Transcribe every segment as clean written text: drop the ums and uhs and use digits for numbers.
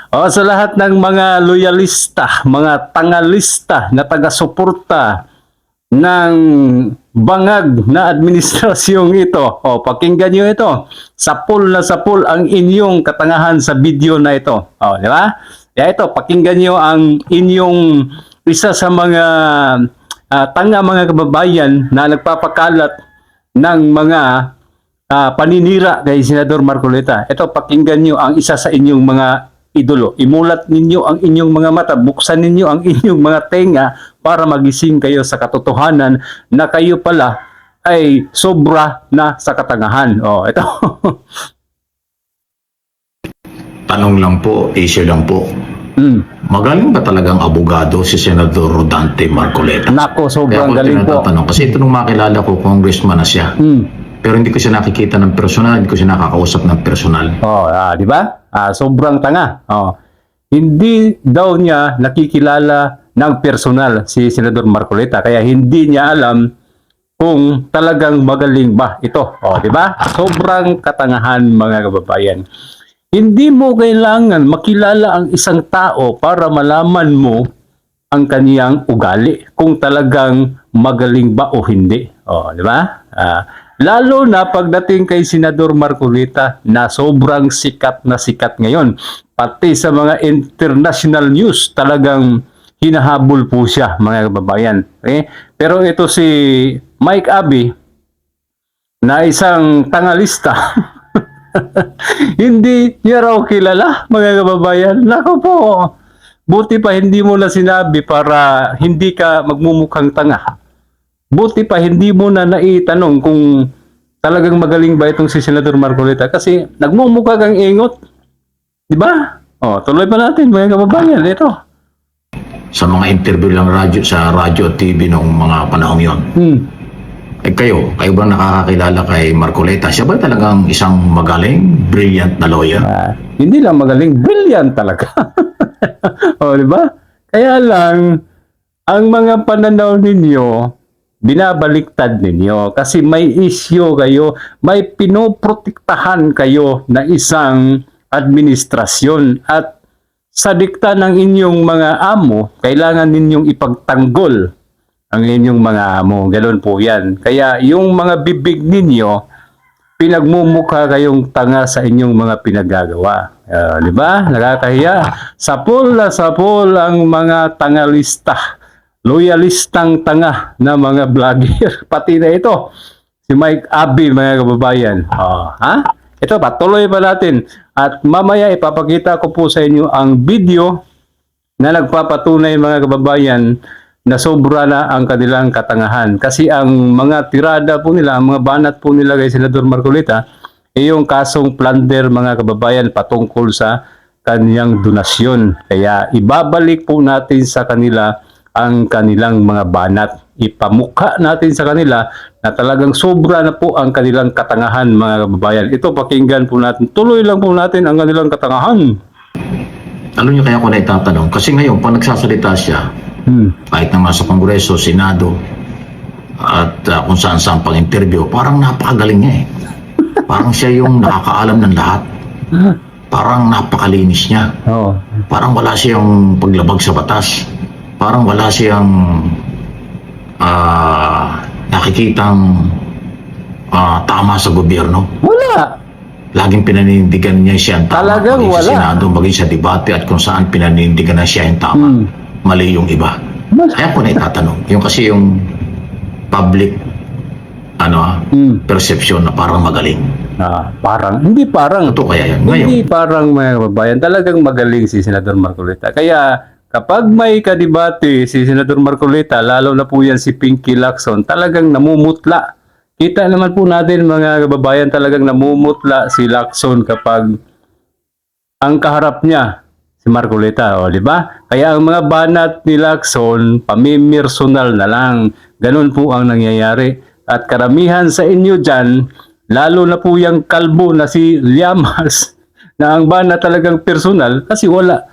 O sa lahat ng mga loyalista, mga tangalista na taga-suporta ng bangag na administrasyong ito. O pakinggan nyo ito. Sapul na sapul ang inyong katangahan sa video na ito. O, di ba? Kaya ito, pakinggan nyo ang inyong isa sa mga tanga mga kababayan na nagpapakalat ng mga paninira kay Senador Marcoleta. Ito, pakinggan nyo ang isa sa inyong mga idolo. Imulat ninyo ang inyong mga mata, buksan ninyo ang inyong mga tenga para magising kayo sa katotohanan na kayo pala ay sobra na sa katangahan. Oh, ito. Tanong lang po, issue lang po. Magaling ba talagang abogado si Senador Rodante Marcoleta? Nako, sobrang galing po. Kasi ito nung makilala ko, congressman na siya. Pero hindi ko siya nakikita ng personal, hindi ko siya nakakausap ng personal. Oh, di ba? Sobrang tanga. Oh. Hindi daw niya nakikilala ng personal si Senador Marcoleta, kaya hindi niya alam kung talagang magaling ba ito. Oh, di ba? Sobrang katangahan mga kababayan. Hindi mo kailangan makilala ang isang tao para malaman mo ang kaniyang ugali, kung talagang magaling ba o hindi. Oh, di ba? Lalo na pagdating kay Senador Marcoleta na sobrang sikat na sikat ngayon. Pati sa mga international news talagang hinahabol po siya mga kababayan. Okay? Pero ito si Mike Abe na isang tangalista hindi niya raw kilala mga kababayan. Nako po, buti pa hindi mo na sinabi para hindi ka magmumukhang tanga. Buti pa hindi mo na naitanong kung talagang magaling ba itong si Senador Marcoleta kasi nagmumukha kang ingot. Di ba? Oh, tuloy pa natin mga kababayan. Ito. Sa mga interview lang sa radyo at TV noong mga panahong yon. Eh kayo ba nakakakilala kay Marcoleta? Siya ba talagang isang magaling, brilliant na lawyer? Hindi lang magaling, brilliant talaga. Oh, di ba? Kaya lang, ang mga pananaw ninyo, binabaliktad ninyo kasi may issue kayo, may pinoprotektahan kayo na isang administrasyon at sa dikta ng inyong mga amo, kailangan ninyong ipagtanggol ang inyong mga amo. Ganoon po yan. Kaya yung mga bibig ninyo, pinagmumukha kayong tanga sa inyong mga pinagagawa. Di ba? Nakakahiya. Sapol na sapol ang mga tangalista. Loyalistang tanga na mga vlogger. Pati na ito, si Mike Abe mga kababayan. Ito pa, tuloy pa natin. At mamaya ipapakita ko po sa inyo ang video na nagpapatunay mga kababayan na sobra na ang kanilang katangahan. Kasi ang mga tirada po nila, ang mga banat po nila kay Senador Marcoleta, ay yung kasong plunder mga kababayan patungkol sa kanyang donasyon. Kaya ibabalik po natin sa kanila ang kanilang mga banat. Ipamukha natin sa kanila na talagang sobra na po ang kanilang katangahan mga kababayan. Ito, pakinggan po natin. Tuloy lang po natin ang kanilang katangahan. Alam niyo kaya ko na itatanong? Kasi ngayon, pag nagsasalita siya, kahit naman sa Kongreso, Senado, at kung saan-saan pang interview, parang napakagaling niya eh. Parang siya yung nakakaalam ng lahat. Parang napakalinis niya. Parang wala siyang paglabag sa batas. Parang wala siyang nakikitang tama sa gobyerno. Wala. Laging pinanindigan niya siya ang tama. Talagang maging wala. Sa Senado, maging sa debate at kung saan pinanindigan na siya ang tama. Mali yung iba. Kaya ko na itatanong. Yung kasi yung public perception na parang magaling. Hindi parang. Ito kaya yan. Ngayon, Hindi parang mga kababayan. Talagang magaling si Senador Marcoleta. Kaya kapag may kadebate si Senador Marcoleta, lalo na po yan si Pinky Lacson, talagang namumutla. Kita naman po natin mga kababayan, talagang namumutla si Lacson kapag ang kaharap niya si Marcoleta, di ba? Kaya ang mga banat ni Lacson, pamimersonal na lang. Ganun po ang nangyayari. At karamihan sa inyo dyan, lalo na po yung kalbo na si Llamas, na ang banat talagang personal, kasi wala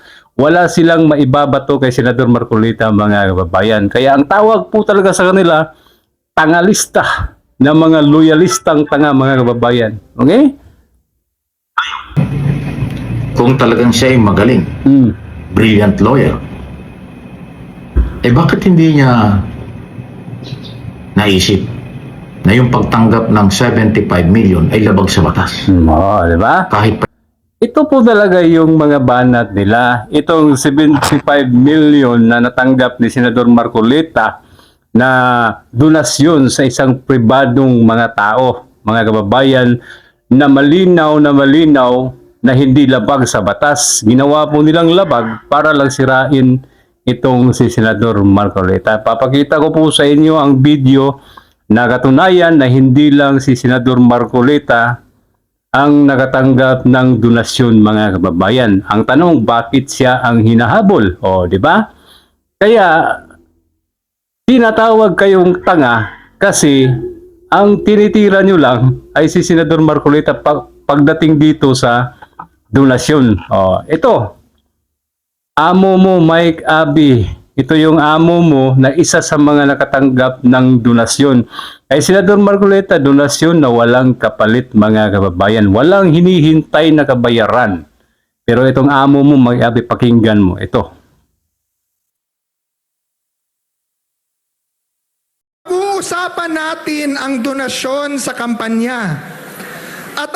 silang maibabato kay Senador Marcoleta mga kababayan. Kaya ang tawag po talaga sa kanila, tangalista na mga loyalistang tanga mga kababayan. Okay? kung talagang siya ay magaling, Mm. brilliant lawyer, bakit hindi niya naisip na yung pagtanggap ng 75 million ay labag sa batas? Oo, di ba? Kahit Ito po talaga yung mga banat nila. Itong 75 million na natanggap ni Senador Marcoleta na donasyon sa isang pribadong mga tao, mga kababayan, na malinaw na hindi labag sa batas. Ginawa po nilang labag para lang sirain itong si Senador Marcoleta. Papakita ko po sa inyo ang video na katunayan na hindi lang si Senador Marcoleta ang nakatanggap ng donasyon, mga kababayan. Ang tanong, bakit siya ang hinahabol? O, di ba? Kaya tinatawag kayong tanga kasi ang tinitira nyo lang ay si Senador Marcoleta pagdating dito sa donasyon. O, ito, amo mo, Mike Abi. Ito yung amo mo na isa sa mga nakatanggap ng donasyon. Ay Senador Marcoleta, donasyon na walang kapalit, mga kababayan. Walang hinihintay na kabayaran. Pero itong amo mo, Mike Abi, pakinggan mo. Ito. Uusapan natin ang donasyon sa kampanya at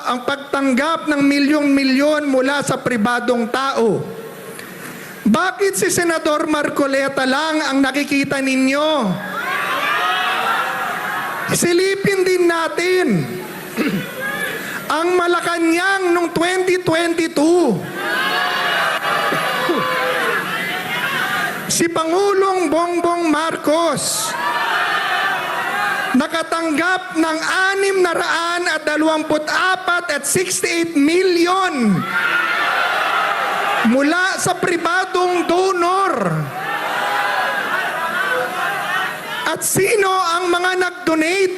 ang pagtanggap ng milyon-milyon mula sa pribadong tao. Bakit si Senador Marcoleta lang ang nakikita ninyo? Silipin din natin ang Malacanang noong 2022. Si Pangulong Bongbong Marcos nakatanggap ng 624 at 68 million mula sa pribadong donor. At sino ang mga nag-donate?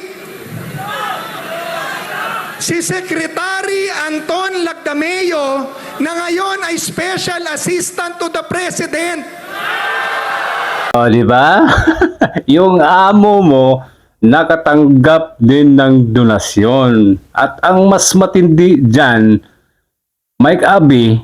Si Secretary Anton Lagdameo na ngayon ay Special Assistant to the President. O, di ba? Yung amo mo nakatanggap din ng donasyon. At ang mas matindi dyan, Mike Abi,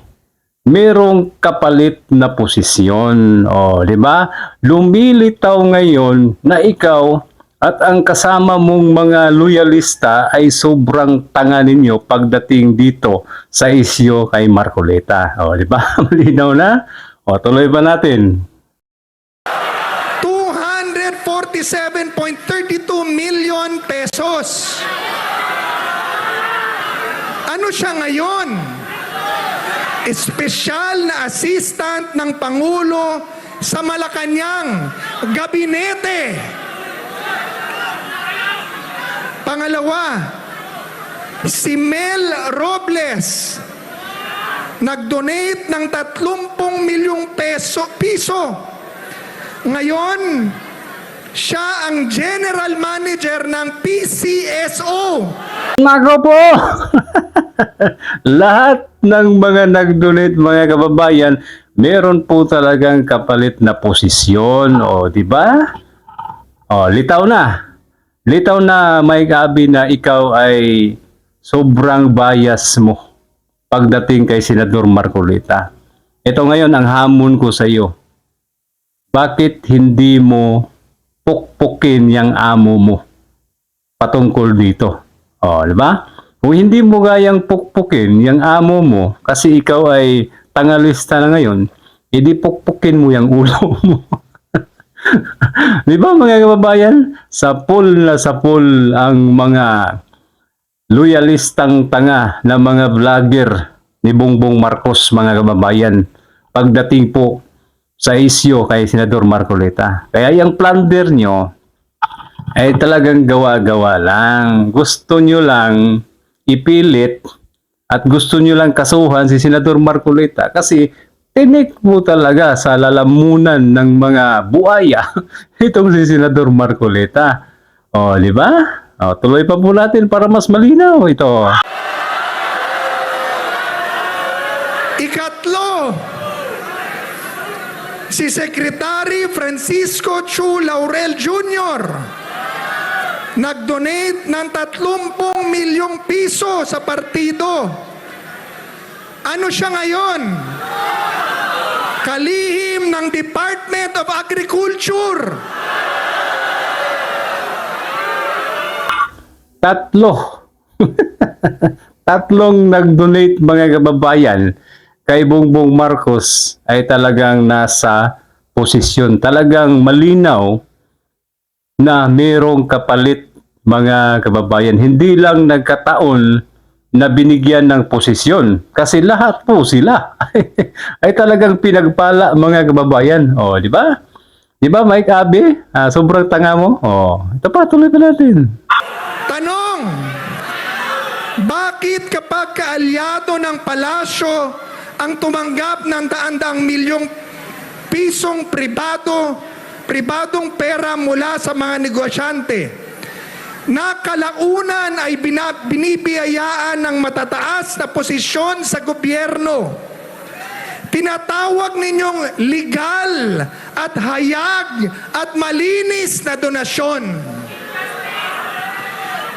merong kapalit na posisyon. O, di ba? Lumilitaw ngayon na ikaw at ang kasama mong mga loyalista ay sobrang tanga ninyo pagdating dito sa isyu kay Marcoleta. O, di ba? Malinaw na? O, tuloy ba natin? 247.32 million pesos. Ano siya ngayon? Espesyal na assistant ng Pangulo sa Malacanang Gabinete. Pangalawa, si Mel Robles nag-donate ng 30 milyong piso. Ngayon, siya ang General Manager ng PCSO. Nako po! Lahat ng mga nag-donate, mga kababayan, meron po talagang kapalit na posisyon. O, di ba? O, litaw na. Litaw na, Mike Abi, na ikaw ay sobrang bias mo pagdating kay Senador Marcoleta. Ito ngayon ang hamon ko sa iyo. Bakit hindi mo pukpukin yung amo mo patungkol dito? O, di ba? Kung hindi mo gayang pukpukin yung amo mo, kasi ikaw ay tangalista na ngayon, edi pukpukin mo yung ulo mo. Di ba, mga kababayan? Sapul ang mga loyalistang tanga na mga vlogger ni Bongbong Marcos, mga kababayan, pagdating po sa isyo kay Senador Marcoleta. Kaya yung plunder nyo ay talagang gawa-gawa lang. Gusto nyo lang ipilit at gusto nyo lang kasuhan si Senador Marcoleta kasi tinik mo talaga sa lalamunan ng mga buaya itong si Senador Marcoleta. O, di ba? O, tuloy pa po natin para mas malinaw ito. Ikatlo, si Secretary Francisco Chu Laurel Jr. nag-donate ng 30 milyong piso sa partido. Ano siya ngayon? Kalihim ng Department of Agriculture. Tatlo. Tatlong nag-donate mga kababayan kay Bongbong Marcos ay talagang nasa posisyon. Talagang malinaw na mayroong kapalit mga kababayan. Hindi lang nagkataon na binigyan ng posisyon. Kasi lahat po sila ay talagang pinagpala mga kababayan. O, di ba? Di ba, Mike Abe? Sobrang tanga mo. O, ito pa, tuloy pa natin. Tanong, bakit kapag kaalyado ng palasyo ang tumanggap ng daan-daang milyong pisong pribadong pera mula sa mga negosyante, na kalaunan ay binibiyayaan ng matataas na posisyon sa gobyerno, tinatawag ninyong legal at hayag at malinis na donasyon.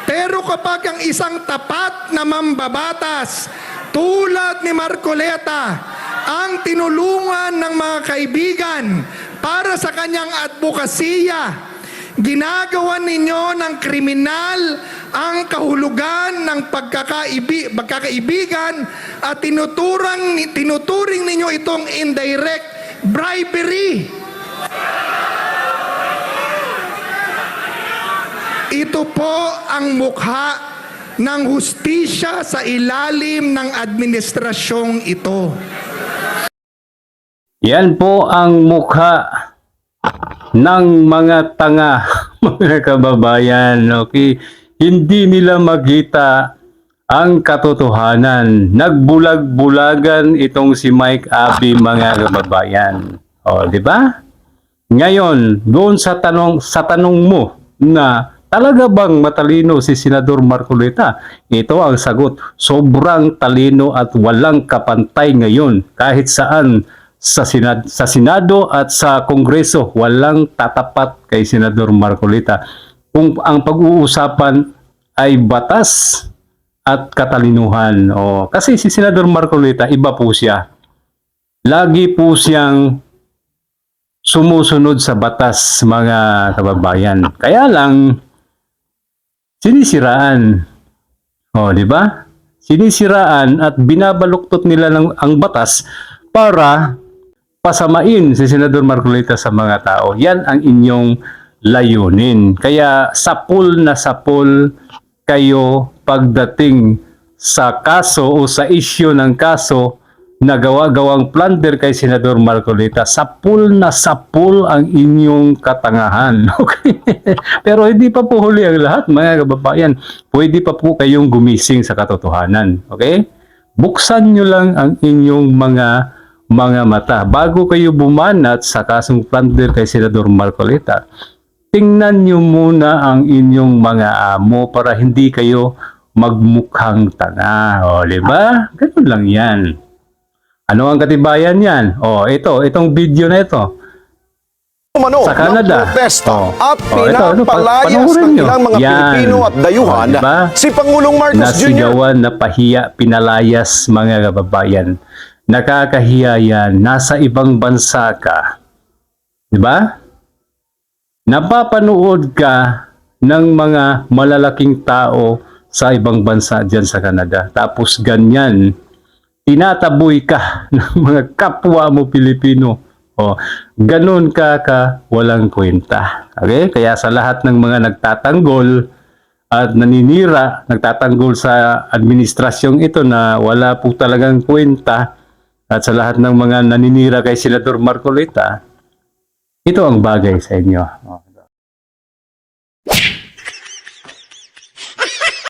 Pero kapag ang isang tapat na mambabatas tulad ni Marcoleta ang tinulungan ng mga kaibigan para sa kanyang advokasya, ginagawa ninyo ng kriminal ang kahulugan ng pagkakaibigan at tinuturing ninyo itong indirect bribery. Ito po ang mukha ng hustisya sa ilalim ng administrasyong ito. Yan po ang mukha ng mga tanga, mga kababayan. Okay? Hindi nila makita ang katotohanan. Nagbulag-bulagan itong si Mike Abe, mga kababayan. O, di ba? Ngayon, doon sa tanong mo na talaga bang matalino si Senador Marcoleta? Ito ang sagot. Sobrang talino at walang kapantay ngayon. Kahit saan sa Senado at sa Kongreso, walang tatapat kay Senador Marcoleta. Kung ang pag-uusapan ay batas at katalinuhan. Kasi si Senador Marcoleta, iba po siya. Lagi po siyang sumusunod sa batas, mga kababayan. Kaya lang, sinisiraan. Di ba? Sinisiraan at binabaluktot nila ang batas para pasamain si Senador Marcoleta sa mga tao. Yan ang inyong layunin. Kaya sapul na sapul kayo pagdating sa kaso o sa issue ng kaso na gawa-gawang plunder kay Senador Marcoleta. Sapul na sapul ang inyong katangahan. Okay? Pero hindi pa po huli ang lahat, mga kababayan. Pwede pa po kayong gumising sa katotohanan. Okay? Buksan nyo lang ang inyong mga mata. Bago kayo bumanat sa kasong plunder kay Senador Marcoleta, tingnan nyo muna ang inyong mga amo para hindi kayo magmukhang tanga. Di ba? Ganun lang yan. Ano ang katibayan yan? Itong video na ito. Sa Canada. Protesta at Panoorin pinapalayas ng nyo. ilang mga Yan. Pilipino at dayuhan Diba? si Pangulong Marcos Jr. Nasigawan, napahiya, pinalayas, mga kababayan. Nakakahiya yan. Nasa ibang bansa ka. Diba? Napapanood ka ng mga malalaking tao sa ibang bansa dyan sa Canada. Tapos ganyan, tinataboy ka ng mga kapwa mo Pilipino. Ganun ka walang kwenta. Okay? Kaya sa lahat ng mga nagtatanggol at naninira, nagtatanggol sa administrasyong ito na wala po talagang kwenta, at sa lahat ng mga naninira kay Senador Marcoleta, ito ang bagay sa inyo.